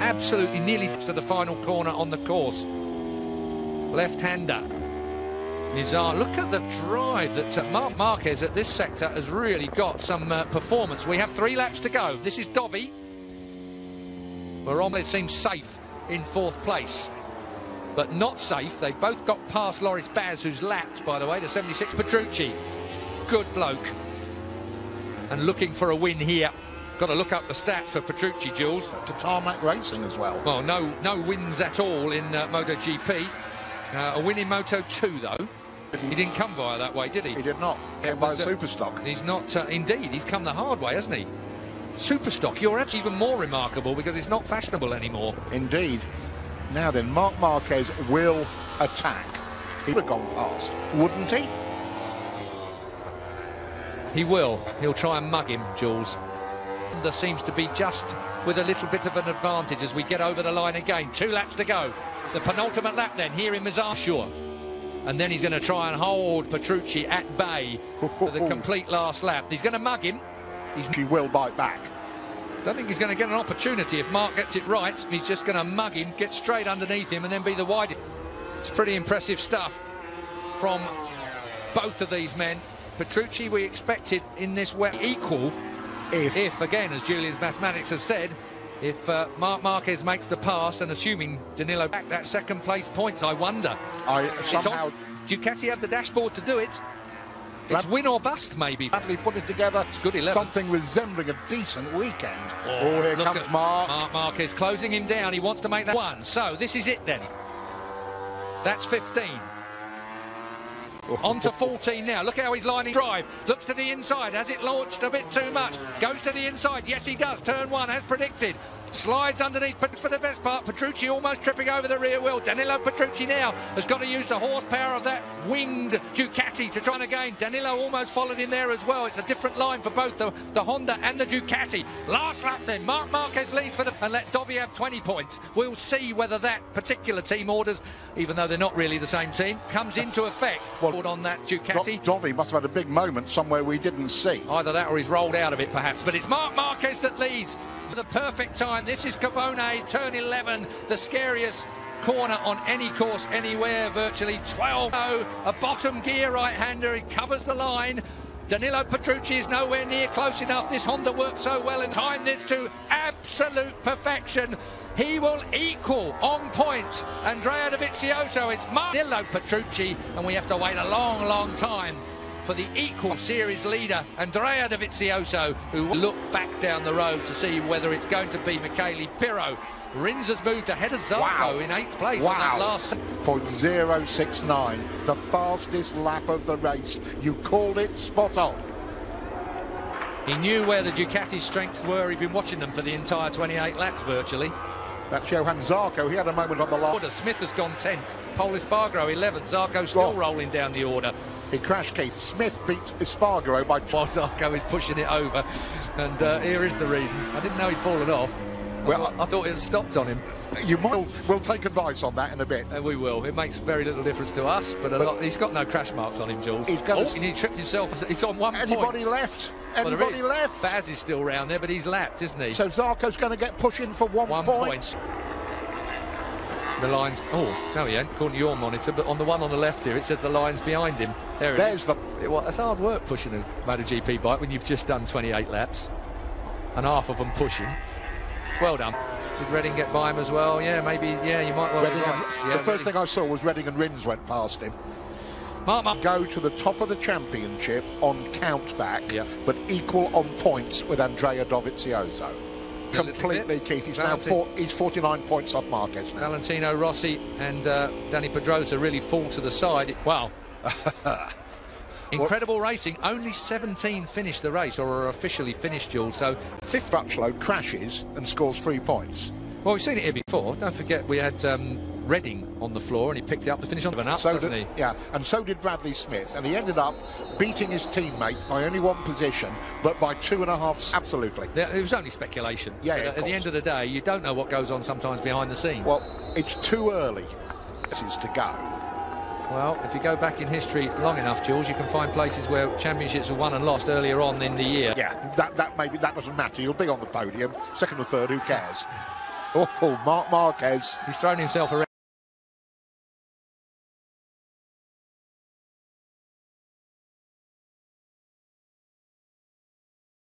absolutely nearly to the final corner on the course. Left-hander. Nizar, look at the drive that Marc Marquez at this sector has really got some performance. We have 3 laps to go. This is Dobby. Berani seems safe in 4th place, but not safe. They both got past Loris Baz, who's lapped, by the way, to 76. Petrucci, good bloke, and looking for a win here. Got to look up the stats for Petrucci, Jules. To tarmac racing as well. Well, no wins at all in MotoGP. A win in Moto2, though. He didn't come via that way, did he? He did not. Came by Superstock. He's not, indeed. He's come the hard way, hasn't he? Superstock, you're actually even more remarkable because it's not fashionable anymore. Indeed. Now then, Marc Marquez will attack. He would have gone past, wouldn't he? He will. He'll try and mug him, Jules. There seems to be just with a little bit of an advantage as we get over the line again. 2 laps to go. The penultimate lap then, here in Mizar. Sure. And then he's going to try and hold Petrucci at bay for the complete last lap. He's going to mug him. He will bite back. Don't think he's going to get an opportunity if Marc gets it right. He's just going to mug him, get straight underneath him, and then be the widest. It's pretty impressive stuff from both of these men. Petrucci, we expected in this way equal if again, as Julian's mathematics has said, if Marc Marquez makes the pass, and assuming Danilo back that 2nd place points, I wonder. Ducati have the dashboard to do it. It's win or bust, maybe. Bradley putting together good 11. Something resembling a decent weekend. Oh, here comes Marc. Marc Marquez closing him down. He wants to make that 1. So this is it then. That's 15. On to 14 now. Look how he's lining drive. Looks to the inside. Has it launched a bit too much? Goes to the inside. Yes, he does. Turn 1 as predicted. Slides underneath, but for the best part, Petrucci almost tripping over the rear wheel. Danilo Petrucci now has got to use the horsepower of that winged Ducati to try and again. Danilo almost followed in there as well. It's a different line for both the Honda and the Ducati. Last lap then, Marc Marquez leads for and let Dobby have 20 points. We'll see whether that particular team orders, even though they're not really the same team, comes into effect. Well, on that Ducati. Dobby must have had a big moment somewhere we didn't see. Either that or he's rolled out of it perhaps, but it's Marc Marquez that leads. For the perfect time. This is Carbone, turn 11, the scariest corner on any course anywhere, virtually 12. A bottom gear right-hander, he covers the line. Danilo Petrucci is nowhere near close enough. This Honda works so well and time this to absolute perfection. He will equal on points Andrea Dovizioso. It's Danilo Petrucci, and we have to wait a long, long time for the equal series leader, Andrea Dovizioso, who will look back down the road to see whether it's going to be Michele Pirro. Rins has moved ahead of Zarco in 8th place on that last... 0.069, the fastest lap of the race. You called it spot on. He knew where the Ducati's strengths were. He'd been watching them for the entire 28 laps, virtually. That's Johan Zarco. He had a moment on the last... Smith has gone 10th. Pol Espargaro 11th. Zarco still rolling down the order. He crashed Keith. Smith beat Espargaro by... While Zarco is pushing it over. And here is the reason. I didn't know he'd fallen off. Well, I thought it had stopped on him. We'll take advice on that in a bit. We will. It makes very little difference to us, but he's got no crash marks on him, Jules. He tripped himself. He's on 1 point. Anybody left? Anybody left? Baz is still round there, but he's lapped, isn't he? So Zarco's going to get pushing for 1 point. The line's... Oh, no, he ain't, according to your monitor, but on the one on the left here, it says the line's behind him. There's that's hard work pushing a MotoGP bike when you've just done 28 laps. And half of them pushing. Well done. Did Redding get by him as well? Yeah, maybe, yeah, you might well be right. The first thing I saw was Redding and Rins went past him. Marc go to the top of the championship on count back, but equal on points with Andrea Dovizioso. Completely, Keith. He's now he's 49 points off Marquez now. Valentino Rossi and Dani Pedrosa really fall to the side. Wow. Incredible racing. Only 17 finished the race, or are officially finished, Jules. So, 5th Crutchlow crashes and scores 3 points. Well, we've seen it here before. Don't forget we had Redding on the floor, and he picked it up to finish on the up, doesn't he? Yeah, and so did Bradley Smith, and he ended up beating his teammate by only 1 position, but by 2.5. Absolutely. It was only speculation. Yeah, at the end of the day, you don't know what goes on sometimes behind the scenes. Well, it's too early. This is to go. Well, if you go back in history long enough, Jules, you can find places where championships were won and lost earlier on in the year. Yeah, that doesn't matter. You'll be on the podium, 2nd or 3rd, who cares? Oh, Marc Marquez. He's thrown himself around.